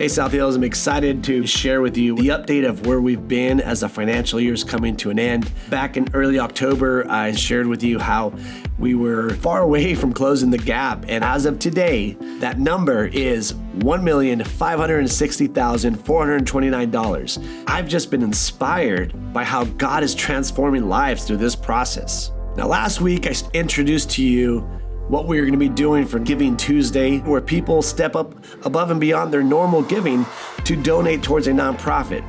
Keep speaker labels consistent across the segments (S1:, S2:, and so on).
S1: Hey South Hills, I'm excited to share with you the update of where we've been as the financial year is coming to an end. Back in early October, I shared with you how we were far away from closing the gap. And as of today, that number is $1,560,429. I've just been inspired by how God is transforming lives through this process. Now, last week, I introduced to you what we're going to be doing for Giving Tuesday, where people step up above and beyond their normal giving to donate towards a nonprofit.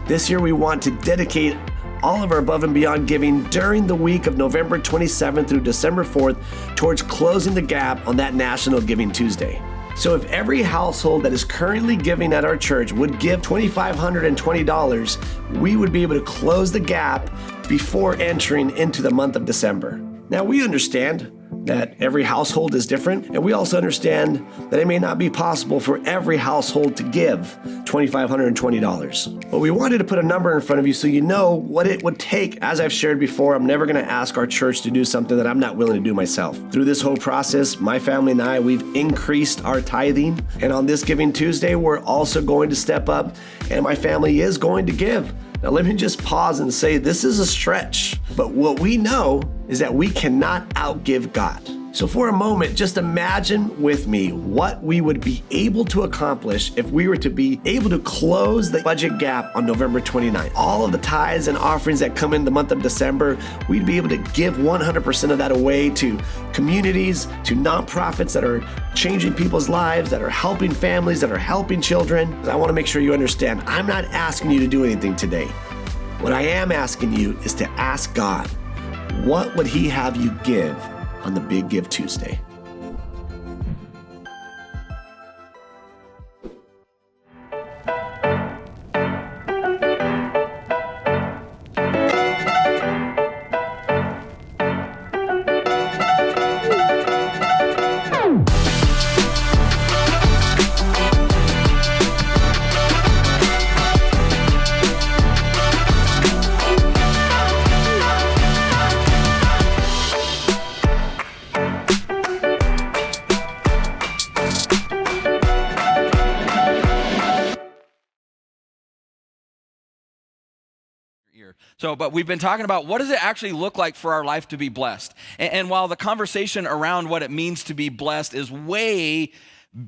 S1: This year, we want to dedicate all of our above and beyond giving during the week of November 27th through December 4th towards closing the gap on that National Giving Tuesday. So if every household that is currently giving at our church would give $2,520, we would be able to close the gap before entering into the month of December. Now, we understand that every household is different, and we also understand that it may not be possible for every household to give $2,520. But we wanted to put a number in front of you so you know what it would take. As I've shared before, I'm never going to ask our church to do something that I'm not willing to do myself. Through this whole process, my family and I, we've increased our tithing, and on this Giving Tuesday, we're also going to step up, and my family is going to give. Now, let me just pause and say this is a stretch, but what we know is that we cannot outgive God. So for a moment, just imagine with me what we would be able to accomplish if we were to be able to close the budget gap on November 29th. All of the tithes and offerings that come in the month of December, we'd be able to give 100% of that away to communities, to nonprofits that are changing people's lives, that are helping families, that are helping children. I want to make sure you understand, I'm not asking you to do anything today. What I am asking you is to ask God, what would He have you give on the Big Give Tuesday?
S2: But we've been talking about what does it actually look like for our life to be blessed? And while the conversation around what it means to be blessed is way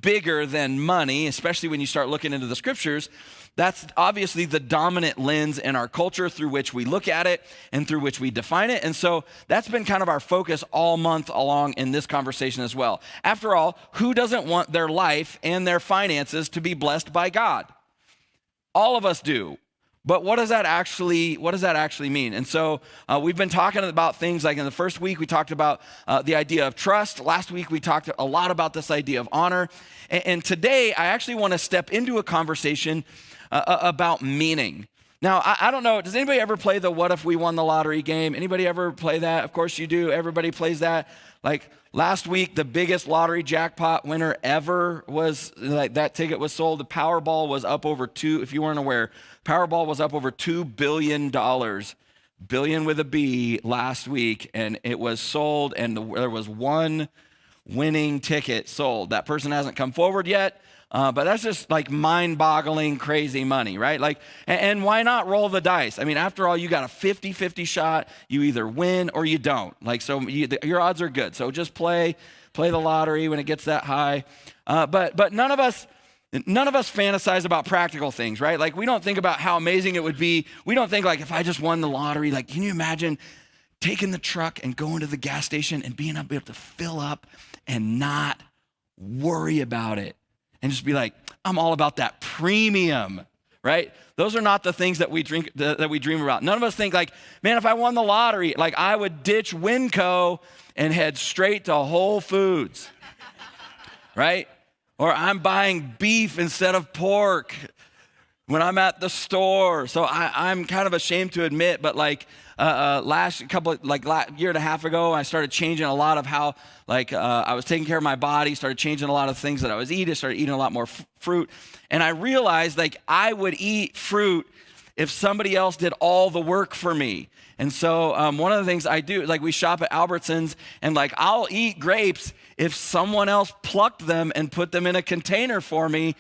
S2: bigger than money, especially when you start looking into the scriptures, that's obviously the dominant lens in our culture through which we look at it and through which we define it. And so that's been kind of our focus all month along in this conversation as well. After all, who doesn't want their life and their finances to be blessed by God? All of us do. But what does that actually mean? And so we've been talking about things like in the first week, we talked about the idea of trust. Last week, we talked a lot about this idea of honor. And today, I actually want to step into a conversation about meaning. Now, I don't know, does anybody ever play the what if we won the lottery game? Anybody ever play that? Of course you do. Everybody plays that. Like last week, the biggest lottery jackpot winner ever was, like that ticket was sold. The Powerball was up over if you weren't aware, Powerball was up over $2 billion, billion with a B, last week, and it was sold, and there was one winning ticket sold. That person hasn't come forward yet, but that's just like mind-boggling, crazy money, right? Like, and why not roll the dice? I mean, after all, you got a 50-50 shot. You either win or you don't. Like, so your odds are good. So just play the lottery when it gets that high. But none of us fantasize about practical things, right? Like, we don't think about how amazing it would be. We don't think like, if I just won the lottery, like, can you imagine taking the truck and going to the gas station and being able to fill up and not worry about it and just be like, I'm all about that premium, right? Those are not the things that we dream about. None of us think like, man, if I won the lottery, like I would ditch Winco and head straight to Whole Foods, right? Or I'm buying beef instead of pork when I'm at the store. So I'm kind of ashamed to admit, but like year and a half ago, I started changing a lot of how I was taking care of my body, started changing a lot of things that I was eating, started eating a lot more fruit. And I realized like I would eat fruit if somebody else did all the work for me. And so one of the things I do, like we shop at Albertsons, and like I'll eat grapes if someone else plucked them and put them in a container for me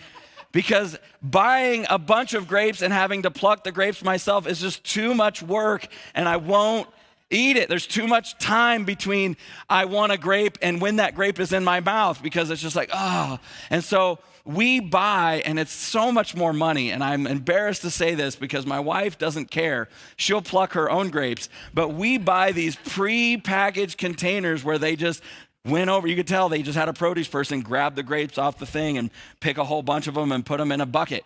S2: because buying a bunch of grapes and having to pluck the grapes myself is just too much work, and I won't eat it. There's too much time between I want a grape and when that grape is in my mouth, because it's just like, oh. And so we buy, and it's so much more money, and I'm embarrassed to say this because my wife doesn't care. She'll pluck her own grapes, but we buy these pre-packaged containers where they just went over, you could tell they just had a produce person grab the grapes off the thing and pick a whole bunch of them and put them in a bucket.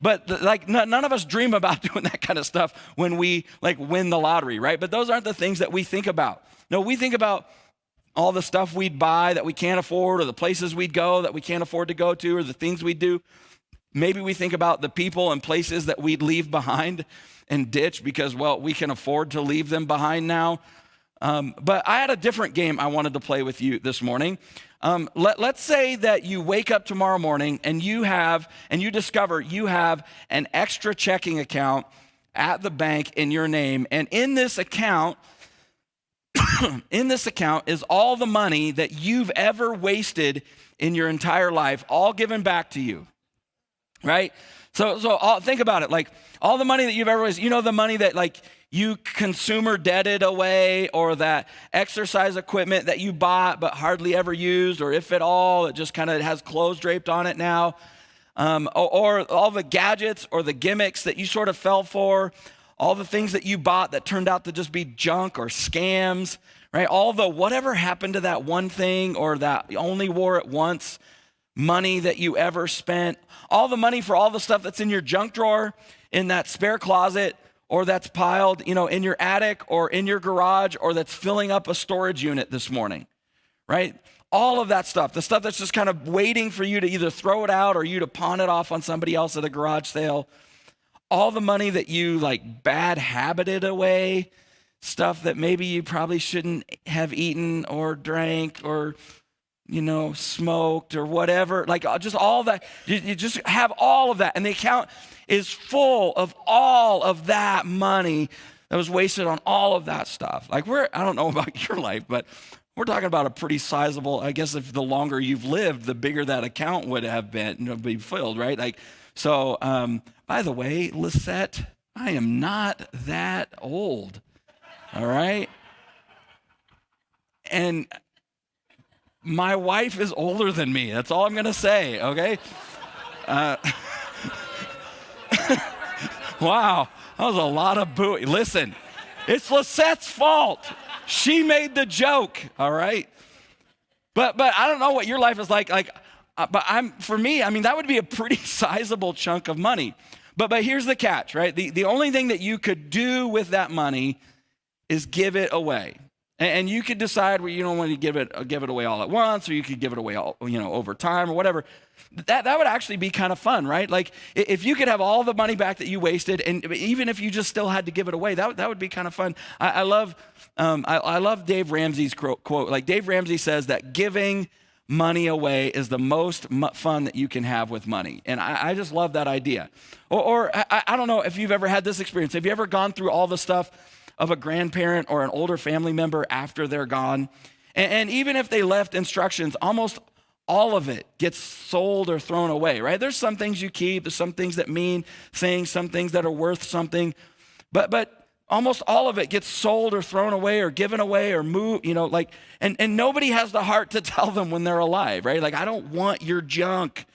S2: But none of us dream about doing that kind of stuff when we win the lottery, right? But those aren't the things that we think about. No, we think about all the stuff we'd buy that we can't afford, or the places we'd go that we can't afford to go to, or the things we'd do. Maybe we think about the people and places that we'd leave behind and ditch because, well, we can afford to leave them behind now. But I had a different game I wanted to play with you this morning. Let's say that you wake up tomorrow morning and you discover you have an extra checking account at the bank in your name. And in this account is all the money that you've ever wasted in your entire life, all given back to you, right? So think about it. Like all the money that you've ever wasted, the money that you consumer debted away, or that exercise equipment that you bought but hardly ever used, or if at all, it just kind of has clothes draped on it now, or all the gadgets or the gimmicks that you sort of fell for, all the things that you bought that turned out to just be junk or scams, right? All the whatever happened to that one thing, or that you only wore it once, money that you ever spent, all the money for all the stuff that's in your junk drawer, in that spare closet, or that's piled, in your attic or in your garage, or that's filling up a storage unit this morning, right? All of that stuff, the stuff that's just kind of waiting for you to either throw it out or you to pawn it off on somebody else at a garage sale. All the money that you bad habited away, stuff that maybe you probably shouldn't have eaten or drank or, smoked or whatever, just all that. You just have all of that. And the account is full of all of that money that was wasted on all of that stuff. I don't know about your life, but we're talking about a pretty sizable, I guess if the longer you've lived, the bigger that account would have been, be filled, right? By the way, Lisette, I am not that old, all right? And my wife is older than me. That's all I'm going to say, okay? Wow, that was a lot of booing. Listen, it's Lisette's fault. She made the joke, all right? But I don't know what your life is like. For me, that would be a pretty sizable chunk of money. But here's the catch, right? The only thing that you could do with that money is give it away. And you could decide where you don't want to give it away all at once, or you could give it away all, over time or whatever. That would actually be kind of fun, right? If you could have all the money back that you wasted, and even if you just still had to give it away, that would be kind of fun. I love Dave Ramsey's quote. Dave Ramsey says that giving money away is the most fun that you can have with money. And I just love that idea. Or I don't know if you've ever had this experience. Have you ever gone through all the stuff of a grandparent or an older family member after they're gone? And even if they left instructions, almost all of it gets sold or thrown away, right? There's some things you keep, there's some things that mean things, some things that are worth something, but almost all of it gets sold or thrown away or given away or moved, and nobody has the heart to tell them when they're alive, right? I don't want your junk.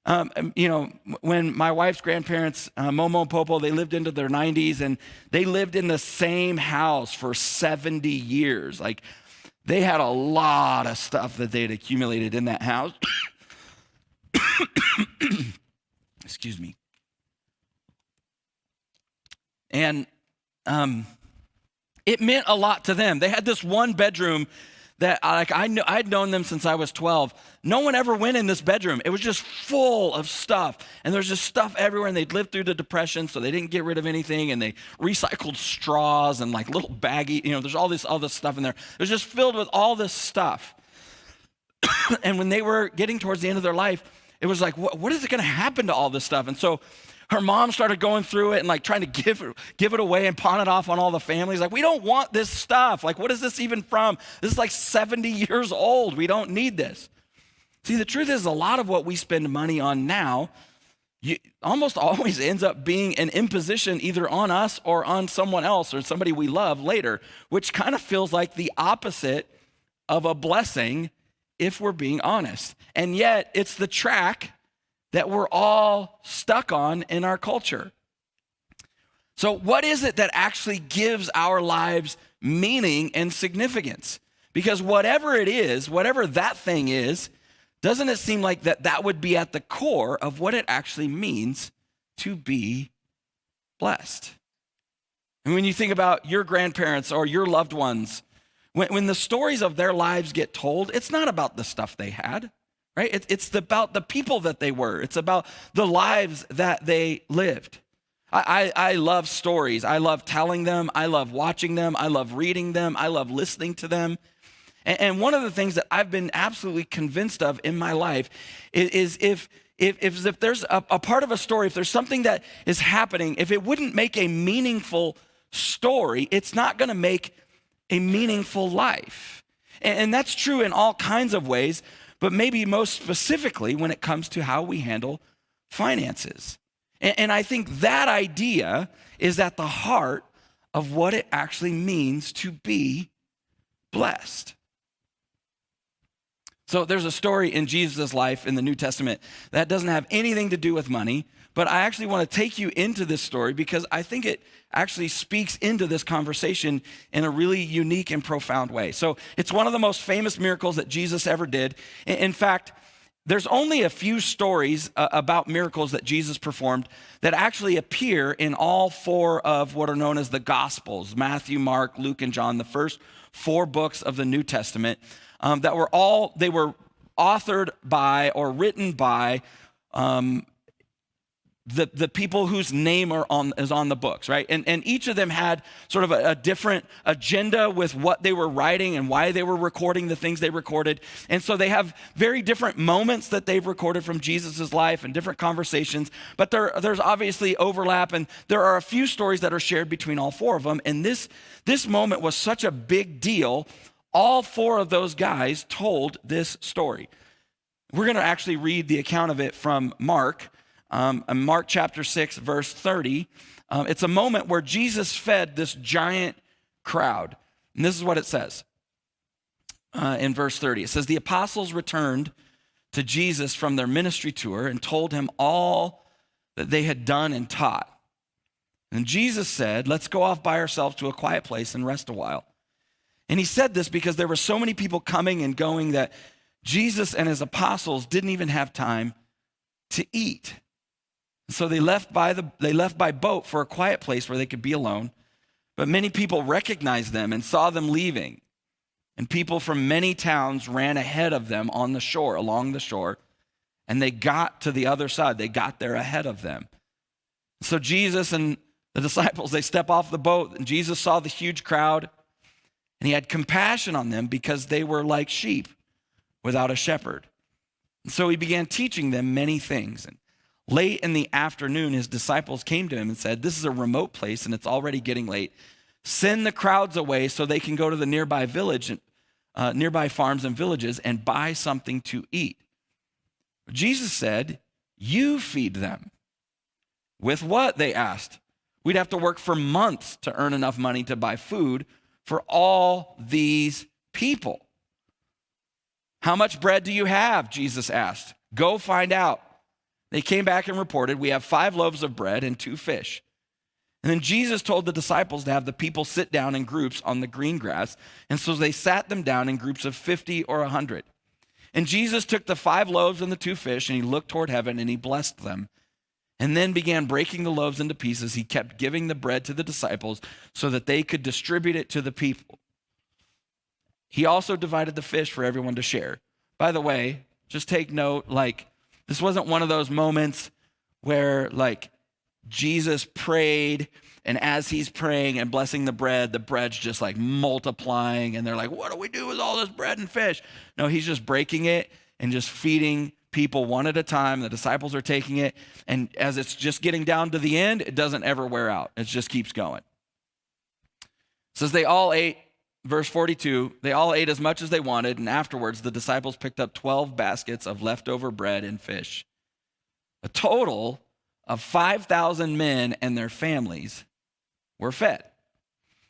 S2: When my wife's grandparents, Momo and Popo, they lived into their 90s, and they lived in the same house for 70 years. They had a lot of stuff that they'd accumulated in that house. Excuse me. And it meant a lot to them. They had this one bedroom that I'd known them since I was 12. No one ever went in this bedroom. It was just full of stuff. And there's just stuff everywhere. And they'd lived through the Depression, so they didn't get rid of anything. And they recycled straws and little baggy, there's all this other stuff in there. It was just filled with all this stuff. And when they were getting towards the end of their life, it was what is going to happen to all this stuff? And so her mom started going through it and trying to give it away and pawn it off on all the families. We don't want this stuff. What is this even from? This is 70 years old. We don't need this. See, the truth is a lot of what we spend money on now almost always ends up being an imposition either on us or on someone else or somebody we love later, which kind of feels like the opposite of a blessing if we're being honest. And yet it's the track that we're all stuck on in our culture. So what is it that actually gives our lives meaning and significance? Because whatever it is, whatever that thing is, doesn't it seem like that would be at the core of what it actually means to be blessed? And when you think about your grandparents or your loved ones, when the stories of their lives get told, it's not about the stuff they had, right? It's about the people that they were. It's about the lives that they lived. I love stories. I love telling them. I love watching them. I love reading them. I love listening to them. And one of the things that I've been absolutely convinced of in my life is if there's a part of a story, if there's something that is happening, if it wouldn't make a meaningful story, it's not going to make a meaningful life. And that's true in all kinds of ways, but maybe most specifically when it comes to how we handle finances. And I think that idea is at the heart of what it actually means to be blessed. So there's a story in Jesus' life in the New Testament that doesn't have anything to do with money, but I actually want to take you into this story because I think it actually speaks into this conversation in a really unique and profound way. So it's one of the most famous miracles that Jesus ever did. In fact, there's only a few stories about miracles that Jesus performed that actually appear in all four of what are known as the Gospels: Matthew, Mark, Luke, and John, the first four books of the New Testament. They were authored by or written by the people whose name is on the books, right? And each of them had sort of a different agenda with what they were writing and why they were recording the things they recorded. And so they have very different moments that they've recorded from Jesus's life and different conversations, but there's obviously overlap, and there are a few stories that are shared between all four of them. And this moment was such a big deal. All four of those guys told this story. We're going to actually read the account of it from Mark. Mark chapter 6, verse 30. It's a moment where Jesus fed this giant crowd. And this is what it says in verse 30. It says, "The apostles returned to Jesus from their ministry tour and told him all that they had done and taught. And Jesus said, 'Let's go off by ourselves to a quiet place and rest a while.' And he said this because there were so many people coming and going that Jesus and his apostles didn't even have time to eat. So they left by boat for a quiet place where they could be alone. But many people recognized them and saw them leaving. And people from many towns ran ahead of them on the shore, along the shore. And they got to the other side. They got there ahead of them. So Jesus and the disciples, they step off the boat. And Jesus saw the huge crowd. And he had compassion on them because they were like sheep without a shepherd. And so he began teaching them many things. And late in the afternoon, his disciples came to him and said, 'This is a remote place and it's already getting late. Send the crowds away so they can go to the nearby farms and villages and buy something to eat.' Jesus said, 'You feed them.' 'With what?' they asked. 'We'd have to work for months to earn enough money to buy food for all these people.' 'How much bread do you have?' Jesus asked. 'Go find out.' They came back and reported, 'We have 5 loaves of bread and 2 fish.' And then Jesus told the disciples to have the people sit down in groups on the green grass. And so they sat them down in groups of 50 or 100. And Jesus took the 5 loaves and the 2 fish, and he looked toward heaven and he blessed them. And then began breaking the loaves into pieces. He kept giving the bread to the disciples so that they could distribute it to the people. He also divided the fish for everyone to share." By the way, just take note, this wasn't one of those moments where Jesus prayed, and as he's praying and blessing the bread's just multiplying, and they're like, "What do we do with all this bread and fish?" No, he's just breaking it and just feeding people one at a time. The disciples are taking it, and as it's just getting down to the end, it doesn't ever wear out. It just keeps going. It says they all ate verse 42, they all ate as much as they wanted, and afterwards the disciples picked up 12 baskets of leftover bread and fish. A total of 5,000 men and their families were fed.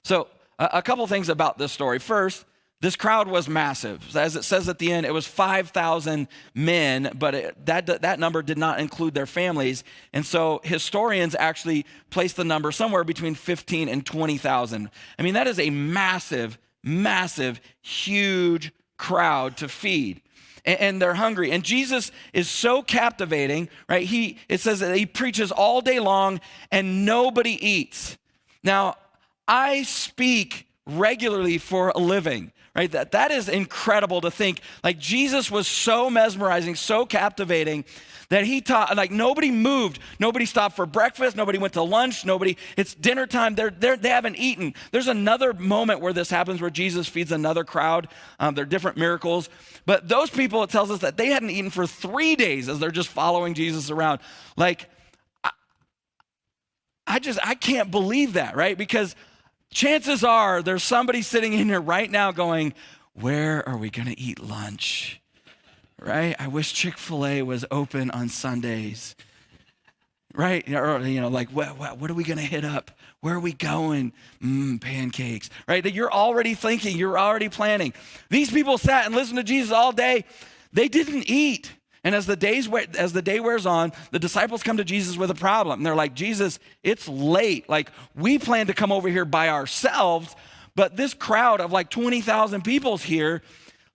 S2: So a couple things about this story. First, this crowd was massive. As it says at the end, it was 5,000 men, but that number did not include their families. And so historians actually place the number somewhere between 15 and 20,000. I mean, that is a massive, massive, huge crowd to feed. And they're hungry. And Jesus is so captivating, right? It says that he preaches all day long and nobody eats. Now, I speak regularly for a living, right? That is incredible to think. Like, Jesus was so mesmerizing, so captivating that he taught, like, nobody moved. Nobody stopped for breakfast. Nobody went to lunch. It's dinner time. They haven't eaten. There's another moment where this happens where Jesus feeds another crowd. They're different miracles. But those people, it tells us that they hadn't eaten for 3 days as they're just following Jesus around. Like, I can't believe that, right? Because chances are there's somebody sitting in here right now going, where are we going to eat lunch? Right? I wish Chick-fil-A was open on Sundays. Right? Or, like, what are we going to hit up? Where are we going? Pancakes. Right? That you're already thinking, you're already planning. These people sat and listened to Jesus all day. They didn't eat. And as the day wears on, the disciples come to Jesus with a problem. And they're like, Jesus, it's late. Like, we plan to come over here by ourselves, but this crowd of like 20,000 people's here.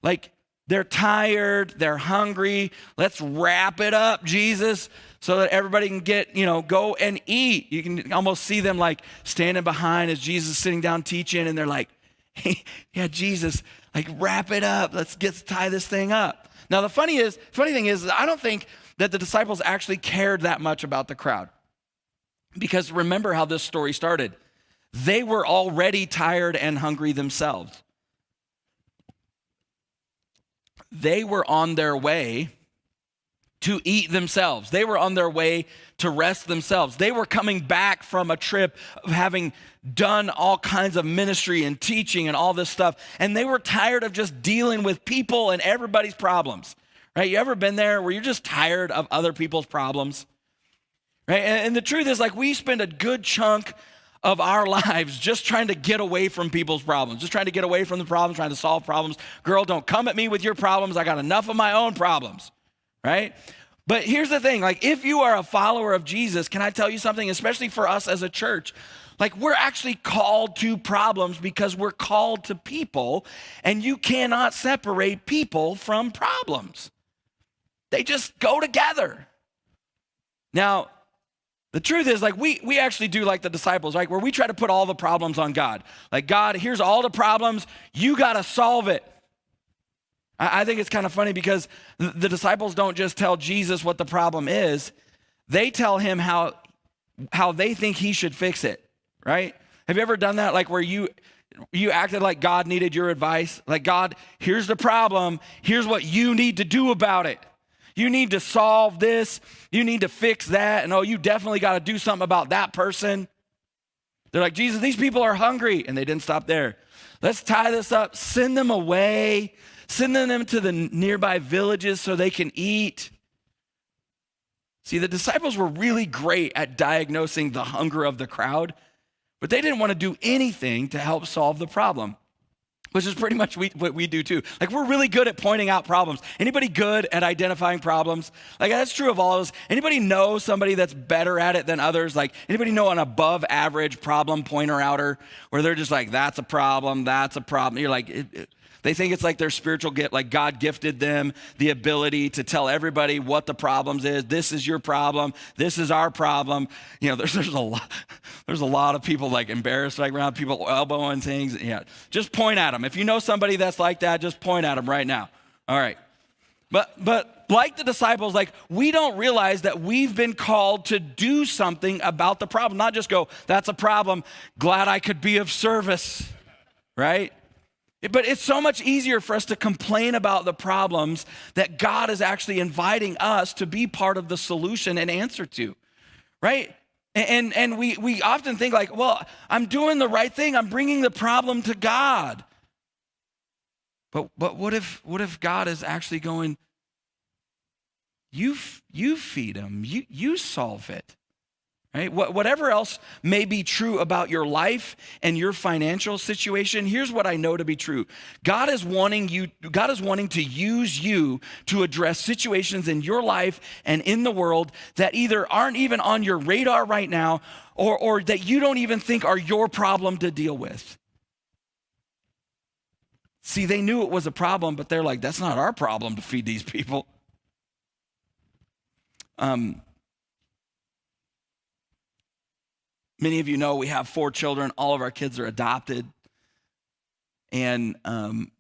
S2: Like, they're tired, they're hungry. Let's wrap it up, Jesus, so that everybody can get, go and eat. You can almost see them like standing behind as Jesus is sitting down teaching, and they're like, hey, yeah, Jesus, like, wrap it up. Let's tie this thing up. Now, the funny thing is, I don't think that the disciples actually cared that much about the crowd. Because remember how this story started. They were already tired and hungry themselves. They were on their way to eat themselves. They were on their way to rest themselves. They were coming back from a trip of having done all kinds of ministry and teaching and all this stuff. And they were tired of just dealing with people and everybody's problems, right? You ever been there where you're just tired of other people's problems, right? And the truth is, like, we spend a good chunk of our lives just trying to get away from people's problems, just trying to get away from the problems, trying to solve problems. Girl, don't come at me with your problems. I got enough of my own problems. Right? But here's the thing, like, if you are a follower of Jesus, can I tell you something, especially for us as a church, like, we're actually called to problems because we're called to people, and you cannot separate people from problems. They just go together. Now, the truth is, like, we actually do like the disciples, right? Where we try to put all the problems on God. Like, God, here's all the problems. You got to solve it. I think it's kind of funny because the disciples don't just tell Jesus what the problem is. They tell him how they think he should fix it, right? Have you ever done that? Like, where you acted like God needed your advice? Like, God, here's the problem. Here's what you need to do about it. You need to solve this. You need to fix that. And you definitely got to do something about that person. They're like, Jesus, these people are hungry. And they didn't stop there. Let's tie this up, send them away. Sending them to the nearby villages so they can eat. See, the disciples were really great at diagnosing the hunger of the crowd, but they didn't want to do anything to help solve the problem, which is pretty much what we do too. Like, we're really good at pointing out problems. Anybody good at identifying problems? Like, that's true of all of us. Anybody know somebody that's better at it than others? Like, anybody know an above average problem pointer outer where they're just like, that's a problem, that's a problem. You're like, they think it's like their spiritual gift, like God gifted them the ability to tell everybody what the problems is. This is your problem. This is our problem. There's a lot of people like embarrassed, like around people elbowing things. Yeah, just point at them. If you know somebody that's like that, just point at them right now. All right. But like the disciples, like, we don't realize that we've been called to do something about the problem, not just go, that's a problem. Glad I could be of service, right? But it's so much easier for us to complain about the problems that God is actually inviting us to be part of the solution and answer to, right? And we often think like, well, I'm doing the right thing. I'm bringing the problem to God. But what if God is actually going, you feed them, you solve it, right? Whatever else may be true about your life and your financial situation, here's what I know to be true. God is wanting to use you to address situations in your life and in the world that either aren't even on your radar right now or that you don't even think are your problem to deal with. See, they knew it was a problem, but they're like, that's not our problem to feed these people. Many of you know we have 4 children. All of our kids are adopted. And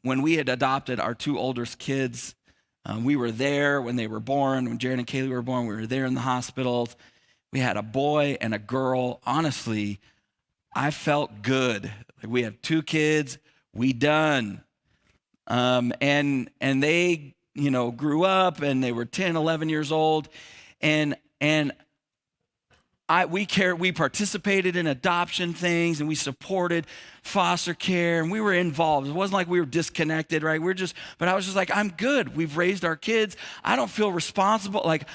S2: when we had adopted our 2 oldest kids, we were there when they were born. When Jared and Kaylee were born, we were there in the hospitals. We had a boy and a girl. Honestly, I felt good. Like, we have 2 kids. We done. And they, grew up and they were 10, 11 years old. And we participated in adoption things and we supported foster care and we were involved. It wasn't like we were disconnected, right? But I was just like, I'm good. We've raised our kids. I don't feel responsible. Like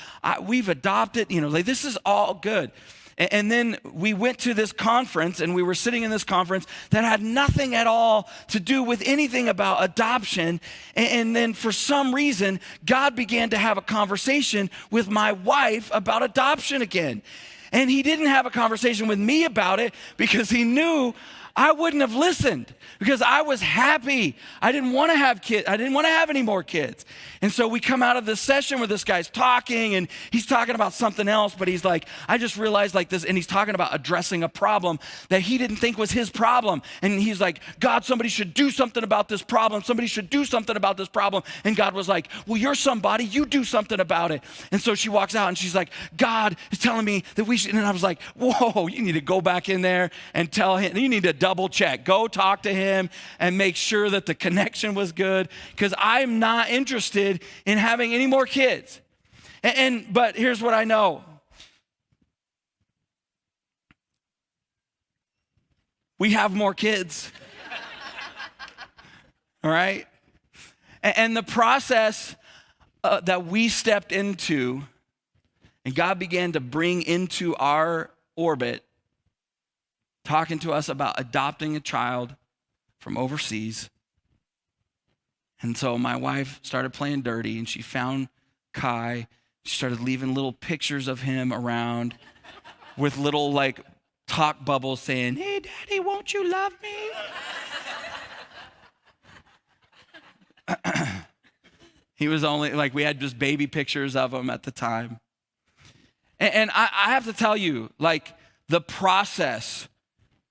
S2: we've adopted, this is all good. And then we went to this conference and we were sitting in this conference that had nothing at all to do with anything about adoption. And then for some reason, God began to have a conversation with my wife about adoption again. And he didn't have a conversation with me about it because he knew I wouldn't have listened because I was happy. I didn't want to have kids. I didn't want to have any more kids. And so we come out of this session where this guy's talking and he's talking about something else, but he's like, I just realized like this, and he's talking about addressing a problem that he didn't think was his problem. And he's like, God, somebody should do something about this problem. Somebody should do something about this problem. And God was like, well, you're somebody, you do something about it. And so she walks out and she's like, God is telling me that we should, and I was like, whoa, you need to go back in there and tell him, you need to double check, go talk to him and make sure that the connection was good because I'm not interested in having any more kids. But here's what I know. We have more kids. All right? And the process that we stepped into and God began to bring into our orbit, talking to us about adopting a child from overseas. And so my wife started playing dirty and she found Kai. She started leaving little pictures of him around with little like talk bubbles saying, hey, Daddy, won't you love me? He was only like, we had just baby pictures of him at the time. And I have to tell you, like the process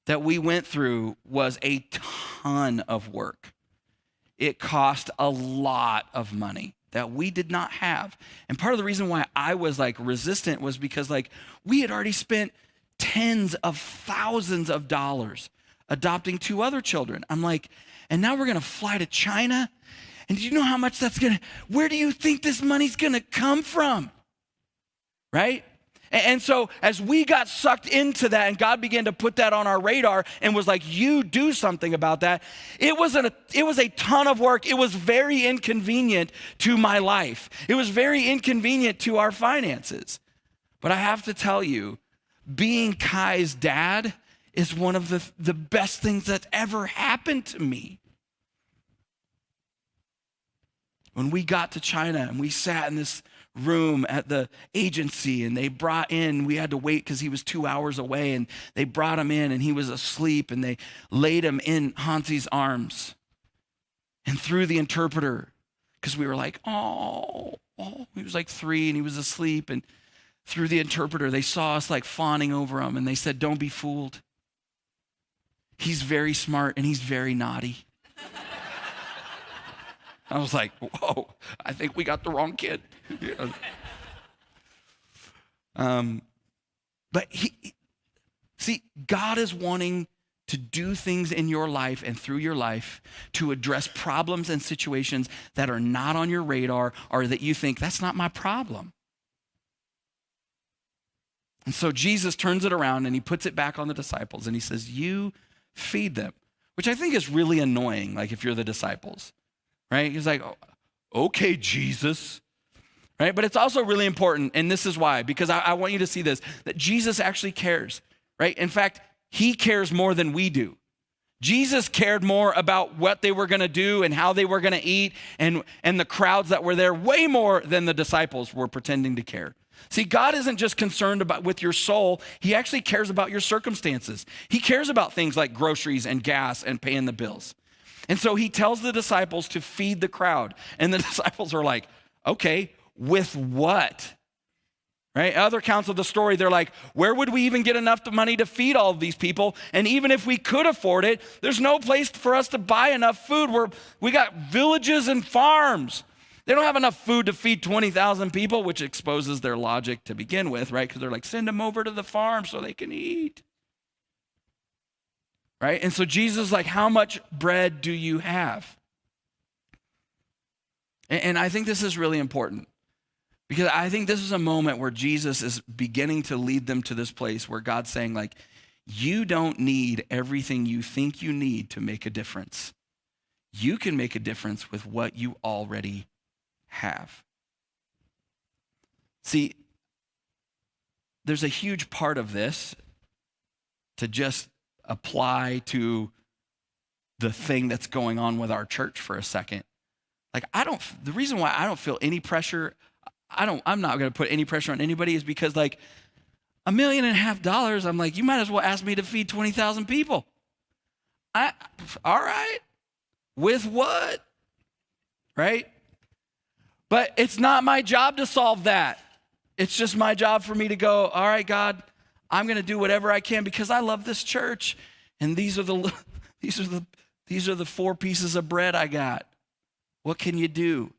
S2: that we went through was a ton of work. It cost a lot of money that we did not have. And part of the reason why I was like resistant was because like we had already spent tens of thousands of dollars adopting 2 other children. I'm like, and now we're gonna fly to China? And do you know how much where do you think this money's gonna come from? Right? And so as we got sucked into that and God began to put that on our radar and was like, you do something about that, it was a ton of work. It was very inconvenient to my life. It was very inconvenient to our finances. But I have to tell you, being Kai's dad is one of the best things that's ever happened to me. When we got to China and we sat in this room at the agency and they brought in, we had to wait because he was 2 hours away, and they brought him in and he was asleep and they laid him in Hansi's arms and through the interpreter, because we were like, oh, he was like 3 and he was asleep, and through the interpreter they saw us like fawning over him and they said, don't be fooled. He's very smart and he's very naughty. I was like, whoa, I think we got the wrong kid. But God is wanting to do things in your life and through your life to address problems and situations that are not on your radar or that you think, that's not my problem. And so Jesus turns it around and he puts it back on the disciples and he says, you feed them, which I think is really annoying, like if you're the disciples. right? He's like, okay, Jesus, right? But it's also really important, and this is why, because I want you to see this, that Jesus actually cares, right? In fact, he cares more than we do. Jesus cared more about what they were going to do and how they were going to eat and the crowds that were there way more than the disciples were pretending to care. See, God isn't just concerned with your soul. He actually cares about your circumstances. He cares about things like groceries and gas and paying the bills. And so he tells the disciples to feed the crowd. And the disciples are like, okay, with what? Right? Other accounts of the story, they're like, where would we even get enough money to feed all of these people? And even if we could afford it, there's no place for us to buy enough food. We got villages and farms. They don't have enough food to feed 20,000 people, which exposes their logic to begin with, right? Because they're like, send them over to the farm so they can eat. Right? And so Jesus is like, how much bread do you have? And I think this is really important. Because I think this is a moment where Jesus is beginning to lead them to this place where God's saying, like, you don't need everything you think you need to make a difference. You can make a difference with what you already have. See, there's a huge part of this to just apply to the thing that's going on with our church for a second. Like, the reason why I don't feel any pressure, I'm not going to put any pressure on anybody is because like $1.5 million, I'm like, you might as well ask me to feed 20,000 people. All right. With what? Right? But it's not my job to solve that. It's just my job for me to go, all right, God, I'm going to do whatever I can because I love this church. And these are the 4 pieces of bread I got. What can you do?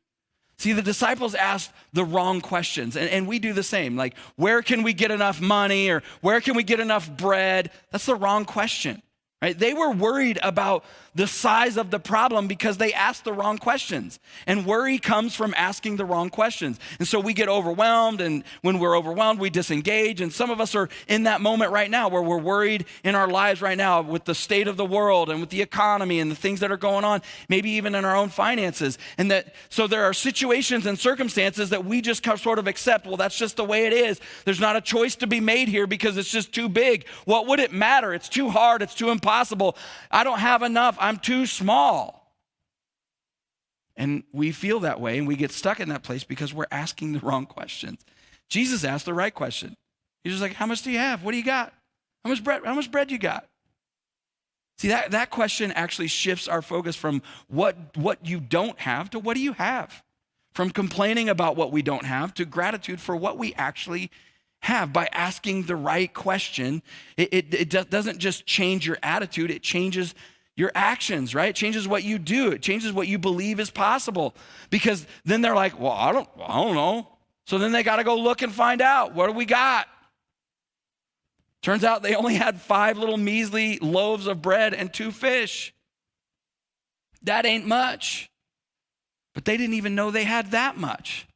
S2: See, the disciples asked the wrong questions, and we do the same. Like, where can we get enough money, or where can we get enough bread? That's the wrong question, right? They were worried about the size of the problem because they asked the wrong questions. And worry comes from asking the wrong questions. And so we get overwhelmed, and when we're overwhelmed, we disengage. And some of us are in that moment right now where we're worried in our lives right now with the state of the world and with the economy and the things that are going on, maybe even in our own finances. And so there are situations and circumstances that we just sort of accept. Well, that's just the way it is. There's not a choice to be made here because it's just too big. What would it matter? It's too hard. It's too impossible. I don't have enough. I'm too small. And we feel that way and we get stuck in that place because we're asking the wrong questions. Jesus asked the right question. He's just like, how much do you have? What do you got? How much bread you got? See, that question actually shifts our focus from what you don't have to what do you have? From complaining about what we don't have to gratitude for what we actually have. By asking the right question, it doesn't just change your attitude, it changes your actions, right? It changes what you do. It changes what you believe is possible. Because then they're like, well, I don't know. So then they got to go look and find out. What do we got? Turns out they only had 5 little measly loaves of bread and 2 fish. That ain't much. But they didn't even know they had that much.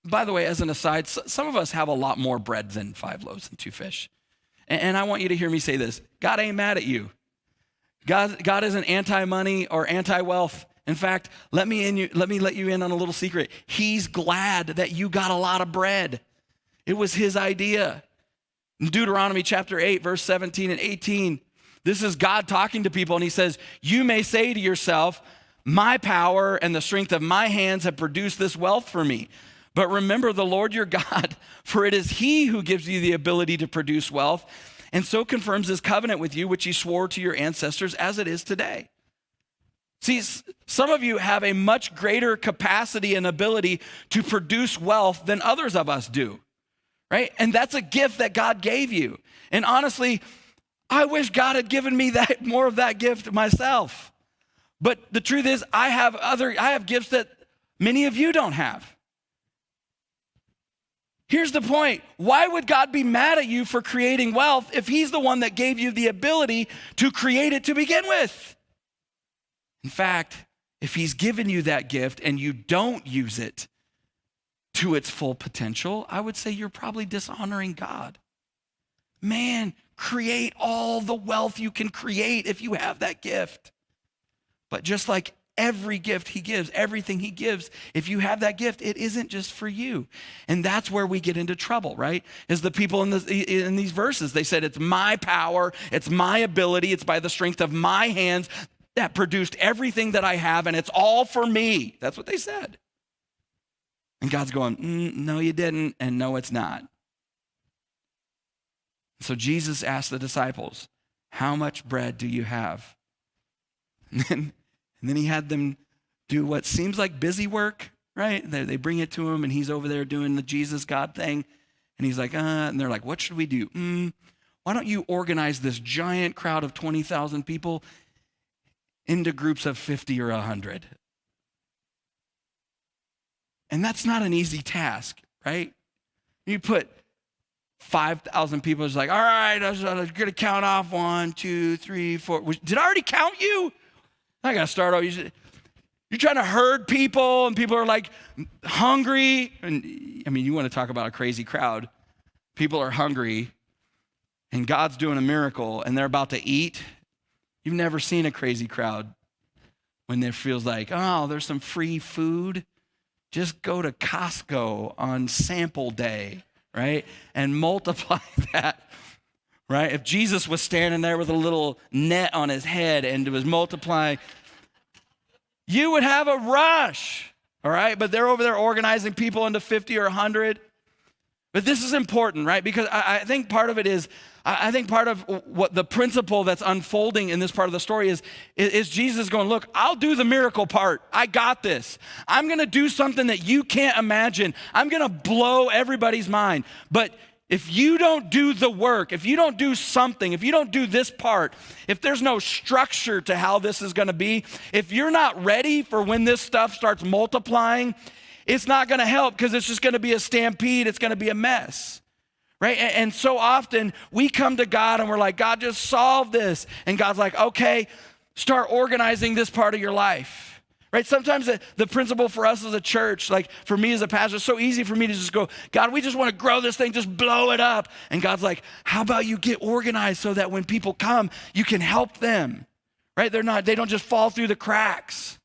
S2: By the way, as an aside, some of us have a lot more bread than 5 loaves and 2 fish. And I want you to hear me say this. God ain't mad at you. God isn't anti-money or anti-wealth. In fact, let me let you in on a little secret. He's glad that you got a lot of bread. It was his idea. In Deuteronomy chapter 8, verse 17 and 18, this is God talking to people, and he says, you may say to yourself, my power and the strength of my hands have produced this wealth for me. But remember the Lord your God, for it is he who gives you the ability to produce wealth, and so confirms his covenant with you, which he swore to your ancestors as it is today. See, some of you have a much greater capacity and ability to produce wealth than others of us do, right? And that's a gift that God gave you. And honestly, I wish God had given me more of that gift myself. But the truth is, I have gifts that many of you don't have. Here's the point. Why would God be mad at you for creating wealth if he's the one that gave you the ability to create it to begin with? In fact, if he's given you that gift and you don't use it to its full potential, I would say you're probably dishonoring God. Man, create all the wealth you can create if you have that gift. But just like every gift he gives, everything he gives, if you have that gift, it isn't just for you. And that's where we get into trouble, right? Is the people in these verses, they said, it's my power, it's my ability, it's by the strength of my hands that produced everything that I have, and it's all for me. That's what they said. And God's going, no, you didn't, and no, it's not. So Jesus asked the disciples, how much bread do you have? And then he had them do what seems like busy work, right? They bring it to him, and he's over there doing the Jesus God thing. And he's like, and they're like, what should we do? Why don't you organize this giant crowd of 20,000 people into groups of 50 or 100? And that's not an easy task, right? You put 5,000 people, it's like, all right, I'm going to count off 1, 2, 3, 4. Did I already count you? I got to start over. You're trying to herd people, and people are like hungry. And I mean, you want to talk about a crazy crowd. People are hungry, and God's doing a miracle, and they're about to eat. You've never seen a crazy crowd when there feels like, oh, there's some free food. Just go to Costco on sample day, right? And multiply that, right? If Jesus was standing there with a little net on his head and was multiplying, you would have a rush, all right? But they're over there organizing people into 50 or 100. But this is important, right? Because I think part of it is, I think part of what the principle that's unfolding in this part of the story is Jesus going, look, I'll do the miracle part. I got this. I'm going to do something that you can't imagine. I'm going to blow everybody's mind. But if you don't do the work, if you don't do something, if you don't do this part, if there's no structure to how this is going to be, if you're not ready for when this stuff starts multiplying, it's not going to help, because it's just going to be a stampede. It's going to be a mess, right? And so often we come to God and we're like, God, just solve this. And God's like, okay, start organizing this part of your life, right? Sometimes the principle for us as a church, like for me as a pastor, it's so easy for me to just go, God, we just want to grow this thing, just blow it up. And God's like, how about you get organized so that when people come, you can help them, right? They don't just fall through the cracks.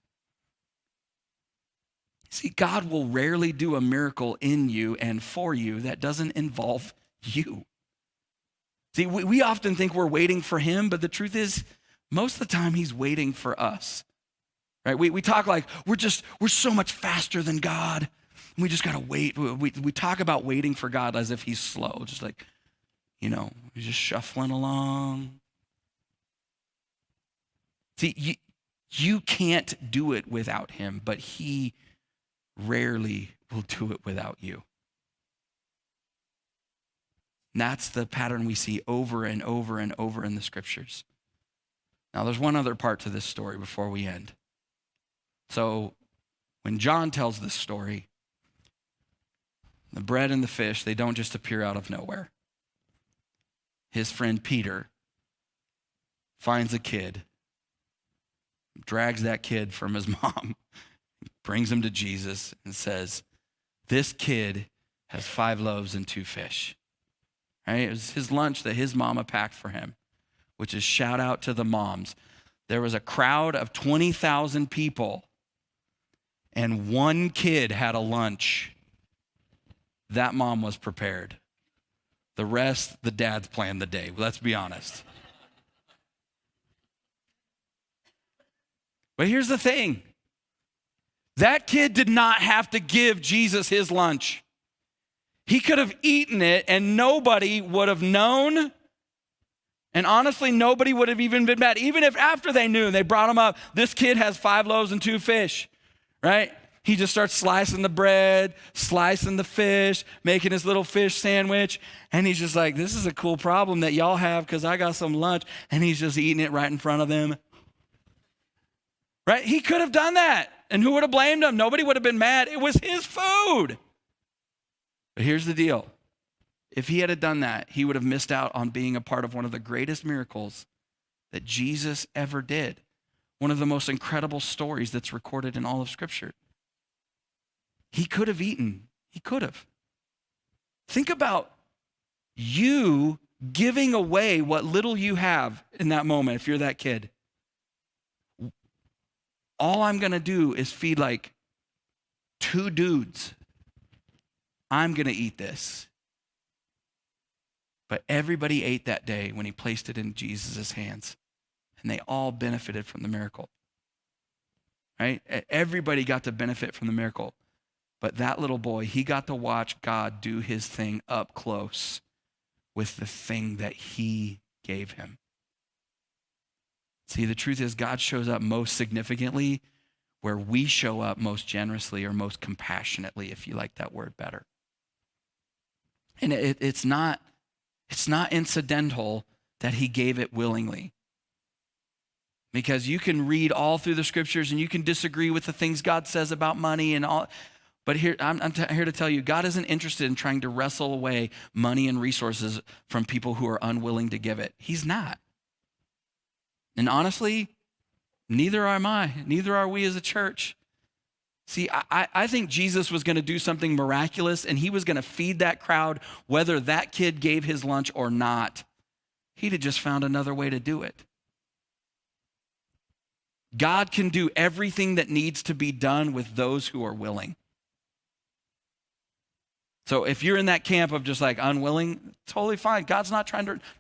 S2: See, God will rarely do a miracle in you and for you that doesn't involve you. See, we often think we're waiting for him, but the truth is, most of the time he's waiting for us, right? We talk like we're so much faster than God. We just got to wait. We talk about waiting for God as if he's slow, just like, he's just shuffling along. See, you can't do it without him, but he rarely will do it without you. And that's the pattern we see over and over and over in the scriptures. Now, there's one other part to this story before we end. So when John tells this story, the bread and the fish, they don't just appear out of nowhere. His friend Peter finds a kid, drags that kid from his mom, brings him to Jesus and says, this kid has 5 loaves and 2 fish. Right? It was his lunch that his mama packed for him, which is shout out to the moms. There was a crowd of 20,000 people, and one kid had a lunch. That mom was prepared. The rest, the dads planned the day. Let's be honest. But here's the thing. That kid did not have to give Jesus his lunch. He could have eaten it and nobody would have known. And honestly, nobody would have even been mad. Even if after they knew, they brought him up, this kid has 5 loaves and 2 fish, right? He just starts slicing the bread, slicing the fish, making his little fish sandwich. And he's just like, this is a cool problem that y'all have because I got some lunch. And he's just eating it right in front of them. Right? He could have done that. And who would have blamed him? Nobody would have been mad. It was his food. But here's the deal. If he had done that, he would have missed out on being a part of one of the greatest miracles that Jesus ever did. One of the most incredible stories that's recorded in all of Scripture. He could have eaten. He could have. Think about you giving away what little you have in that moment if you're that kid. all I'm going to do is feed like 2 dudes. I'm going to eat this. But everybody ate that day when he placed it in Jesus' hands, and they all benefited from the miracle. Right? Everybody got to benefit from the miracle. But that little boy, he got to watch God do his thing up close with the thing that he gave him. See, the truth is God shows up most significantly where we show up most generously or most compassionately, if you like that word better. And it's not incidental that he gave it willingly. Because you can read all through the scriptures and you can disagree with the things God says about money and all. But here, I'm here to tell you, God isn't interested in trying to wrestle away money and resources from people who are unwilling to give it. He's not. And honestly, neither am I. Neither are we as a church. See, I think Jesus was going to do something miraculous, and he was going to feed that crowd whether that kid gave his lunch or not. He'd have just found another way to do it. God can do everything that needs to be done with those who are willing. So if you're in that camp of just like unwilling, totally fine.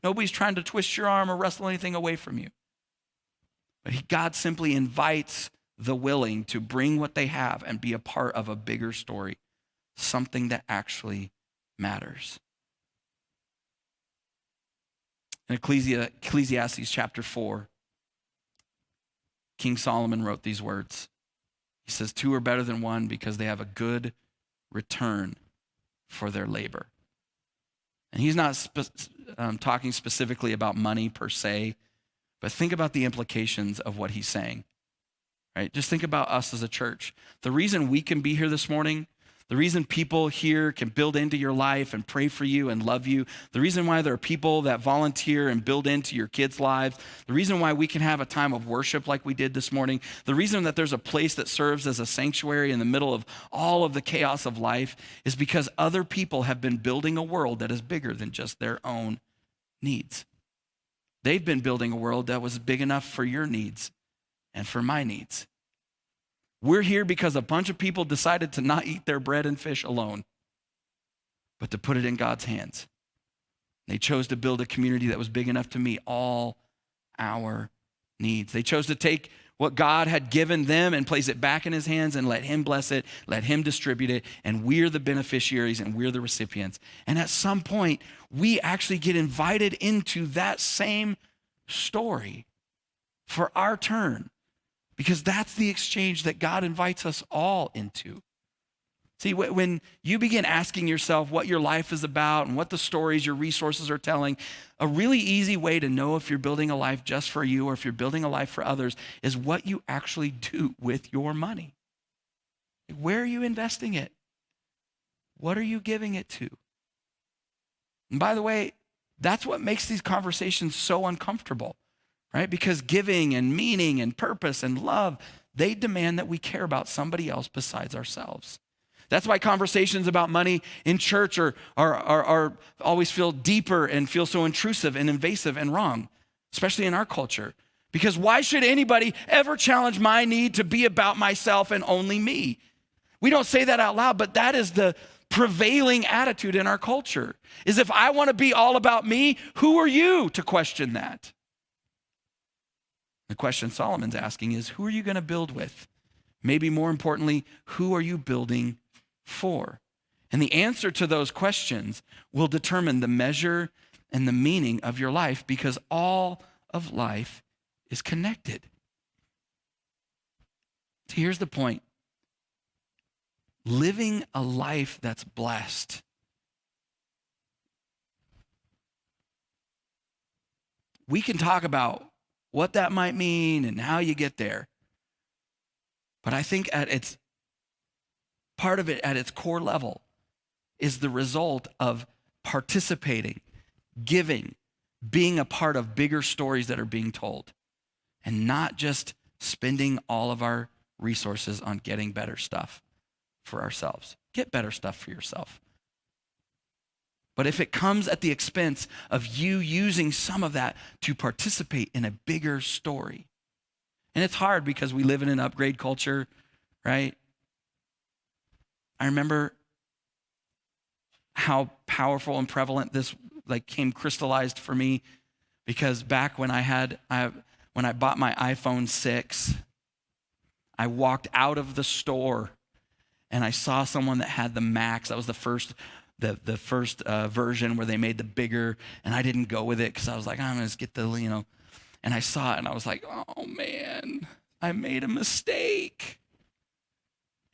S2: Nobody's trying to twist your arm or wrestle anything away from you. But God simply invites the willing to bring what they have and be a part of a bigger story, something that actually matters. In Ecclesiastes chapter 4, King Solomon wrote these words. He says, 2 are better than 1 because they have a good return for their labor. And he's not talking specifically about money per se, but think about the implications of what he's saying, right? Just think about us as a church. The reason we can be here this morning, the reason people here can build into your life and pray for you and love you, the reason why there are people that volunteer and build into your kids' lives, the reason why we can have a time of worship like we did this morning, the reason that there's a place that serves as a sanctuary in the middle of all of the chaos of life is because other people have been building a world that is bigger than just their own needs. They've been building a world that was big enough for your needs and for my needs. We're here because a bunch of people decided to not eat their bread and fish alone, but to put it in God's hands. They chose to build a community that was big enough to meet all our needs. They chose to take what God had given them and place it back in his hands and let him bless it, let him distribute it, and we're the beneficiaries and we're the recipients. And at some point, we actually get invited into that same story for our turn. Because that's the exchange that God invites us all into. See, when you begin asking yourself what your life is about and what the stories your resources are telling, a really easy way to know if you're building a life just for you or if you're building a life for others is what you actually do with your money. Where are you investing it? What are you giving it to? And by the way, that's what makes these conversations so uncomfortable. Right? Because giving and meaning and purpose and love, they demand that we care about somebody else besides ourselves. That's why conversations about money in church are always feel deeper and feel so intrusive and invasive and wrong, especially in our culture. Because why should anybody ever challenge my need to be about myself and only me? We don't say that out loud, but that is the prevailing attitude in our culture, is if I want to be all about me, who are you to question that? The question Solomon's asking is, who are you going to build with? Maybe more importantly, who are you building for? And the answer to those questions will determine the measure and the meaning of your life, because all of life is connected. So here's the point. Living a life that's blessed. We can talk about what that might mean and how you get there. But I think at its core level is the result of participating, giving, being a part of bigger stories that are being told, and not just spending all of our resources on getting better stuff for ourselves. Get better stuff for yourself. But if it comes at the expense of you using some of that to participate in a bigger story, And it's hard because we live in an upgrade culture, right? I remember how powerful and prevalent this came crystallized for me, because back when when I bought my iPhone 6, I walked out of the store and I saw someone that had the Max. That was the first version where they made the bigger, and I didn't go with it because I was like, I'm gonna just get the, and I saw it and I was like, oh man, I made a mistake.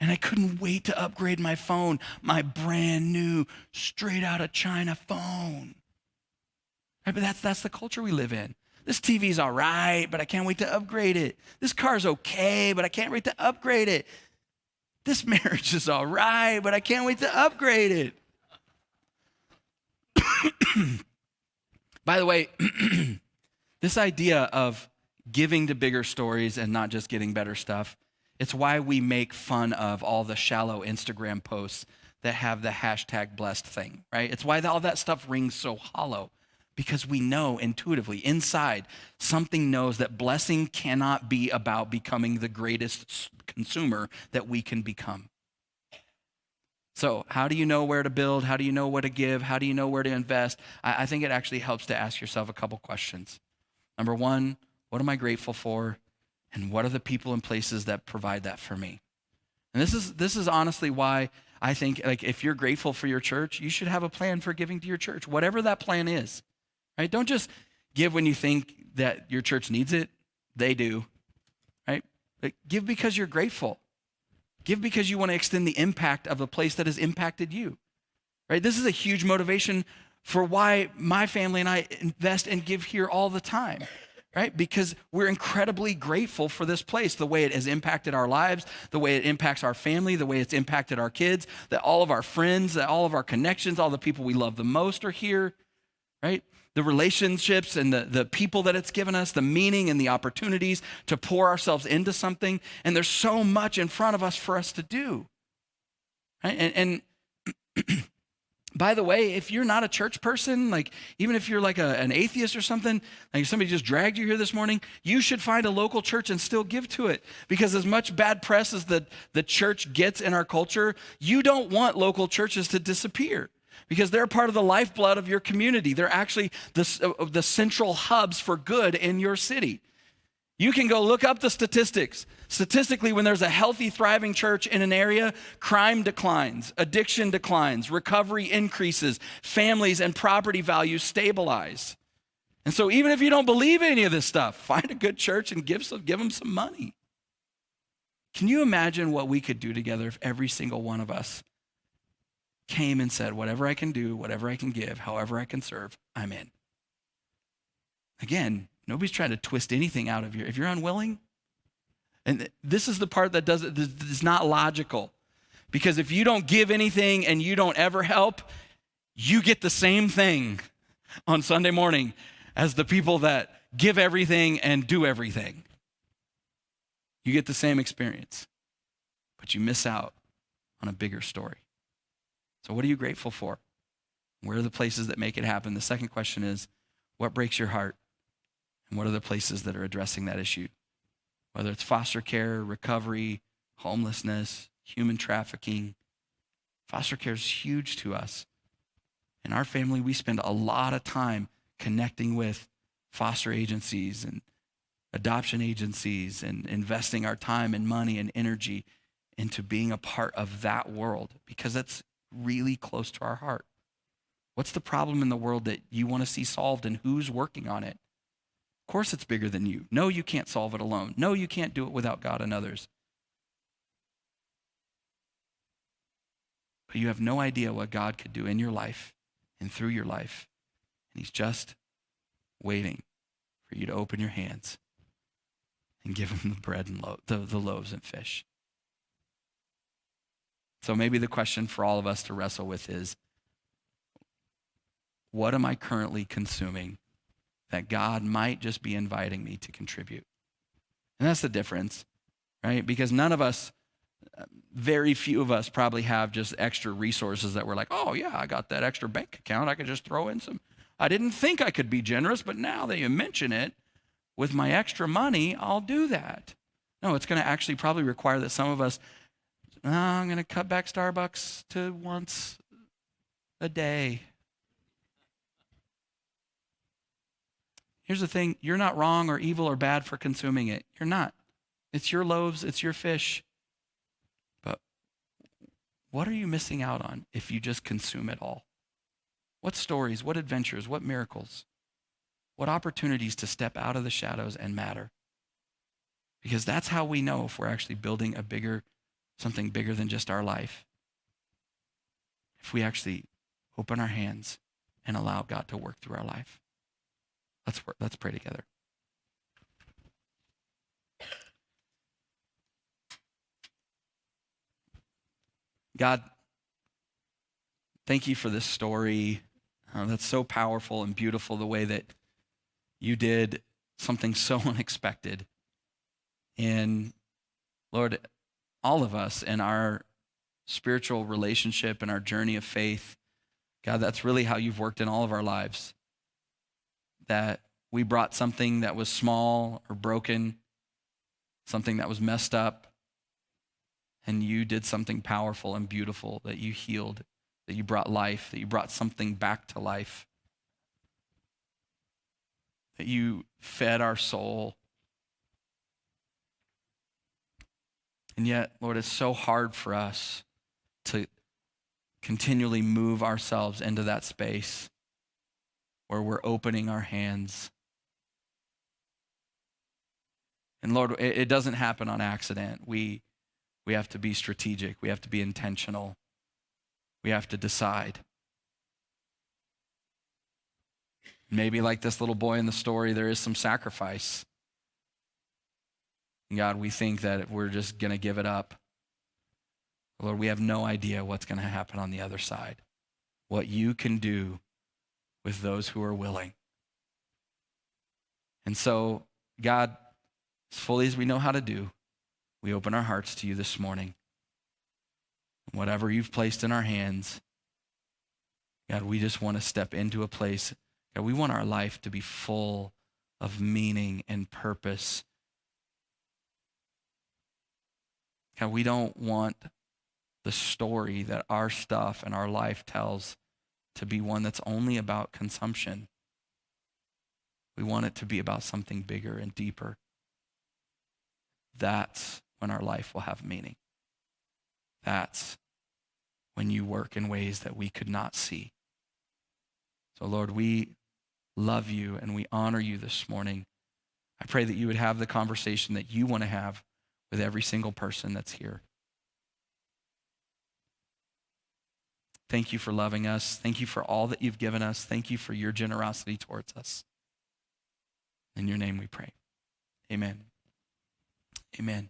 S2: And I couldn't wait to upgrade my phone, my brand new, straight out of China phone. Right, but that's the culture we live in. This TV's all right, but I can't wait to upgrade it. This car's okay, but I can't wait to upgrade it. This marriage is all right, but I can't wait to upgrade it. By the way, this idea of giving to bigger stories and not just getting better stuff, it's why we make fun of all the shallow Instagram posts that have the hashtag blessed thing, right? It's why all that stuff rings so hollow, because we know intuitively, inside, something knows that blessing cannot be about becoming the greatest consumer that we can become. So how do you know where to build? How do you know what to give? How do you know where to invest? I think it actually helps to ask yourself a couple questions. Number one, what am I grateful for? And what are the people and places that provide that for me? And this is honestly why I think, if you're grateful for your church, you should have a plan for giving to your church, whatever that plan is, right? Don't just give when you think that your church needs it. They do, right? But give because you're grateful. Give because you want to extend the impact of a place that has impacted you, right? This is a huge motivation for why my family and I invest and give here all the time. Right? Because we're incredibly grateful for this place, the way it has impacted our lives, the way it impacts our family, the way it's impacted our kids, that all of our friends, that all of our connections, all the people we love the most are here, right? The relationships and the people that it's given us, the meaning and the opportunities to pour ourselves into something. And there's so much in front of us for us to do, right? And by the way, if you're not a church person, even if you're an atheist or something, somebody just dragged you here this morning, you should find a local church and still give to it. Because as much bad press as the church gets in our culture, you don't want local churches to disappear, because they're part of the lifeblood of your community. They're actually the central hubs for good in your city. You can go look up the statistics. Statistically, when there's a healthy, thriving church in an area, crime declines, addiction declines, recovery increases, families and property values stabilize. And so even if you don't believe any of this stuff, find a good church and give them some money. Can you imagine what we could do together if every single one of us came and said, whatever I can do, whatever I can give, however I can serve, I'm in? Again, nobody's trying to twist anything out of you. If you're unwilling, and this is the part that is not logical, because if you don't give anything and you don't ever help, you get the same thing on Sunday morning as the people that give everything and do everything. You get the same experience, but you miss out on a bigger story. So what are you grateful for? Where are the places that make it happen? The second question is, what breaks your heart? And what are the places that are addressing that issue? Whether it's foster care, recovery, homelessness, human trafficking. Foster care is huge to us. In our family, we spend a lot of time connecting with foster agencies and adoption agencies and investing our time and money and energy into being a part of that world, because that's really close to our heart. What's the problem in the world that you want to see solved, and who's working on it? Of course it's bigger than you. No, you can't solve it alone. No, you can't do it without God and others. But you have no idea what God could do in your life and through your life. And he's just waiting for you to open your hands and give him the bread and the loaves and fish. So maybe the question for all of us to wrestle with is, what am I currently consuming that God might just be inviting me to contribute? And that's the difference, right? Because none of us, very few of us probably have just extra resources that we're like, oh yeah, I got that extra bank account. I could just throw in some. I didn't think I could be generous, but now that you mention it, with my extra money, I'll do that. No, it's going to actually probably require that some of us, I'm going to cut back Starbucks to once a day. Here's the thing, you're not wrong or evil or bad for consuming it. You're not. It's your loaves, it's your fish. But what are you missing out on if you just consume it all? What stories, what adventures, what miracles, what opportunities to step out of the shadows and matter? Because that's how we know if we're actually building something bigger than just our life. If we actually open our hands and allow God to work through our life. Let's pray together. God, thank you for this story that's so powerful and beautiful, the way that you did something so unexpected. And Lord, all of us in our spiritual relationship and our journey of faith, God, that's really how you've worked in all of our lives. That we brought something that was small or broken, something that was messed up, and you did something powerful and beautiful, that you healed, that you brought life, that you brought something back to life, that you fed our soul. And yet, Lord, it's so hard for us to continually move ourselves into that space where we're opening our hands. And Lord, it doesn't happen on accident. We have to be strategic. We have to be intentional. We have to decide. Maybe like this little boy in the story, there is some sacrifice. And God, we think that we're just going to give it up. Lord, we have no idea what's going to happen on the other side. What you can do with those who are willing. And so, God, as fully as we know how to do, we open our hearts to you this morning. Whatever you've placed in our hands, God, we just want to step into a place. God, we want our life to be full of meaning and purpose. God, we don't want the story that our stuff and our life tells to be one that's only about consumption. We want it to be about something bigger and deeper. That's when our life will have meaning. That's when you work in ways that we could not see. So Lord, we love you and we honor you this morning. I pray that you would have the conversation that you want to have with every single person that's here. Thank you for loving us. Thank you for all that you've given us. Thank you for your generosity towards us. In your name we pray. Amen. Amen.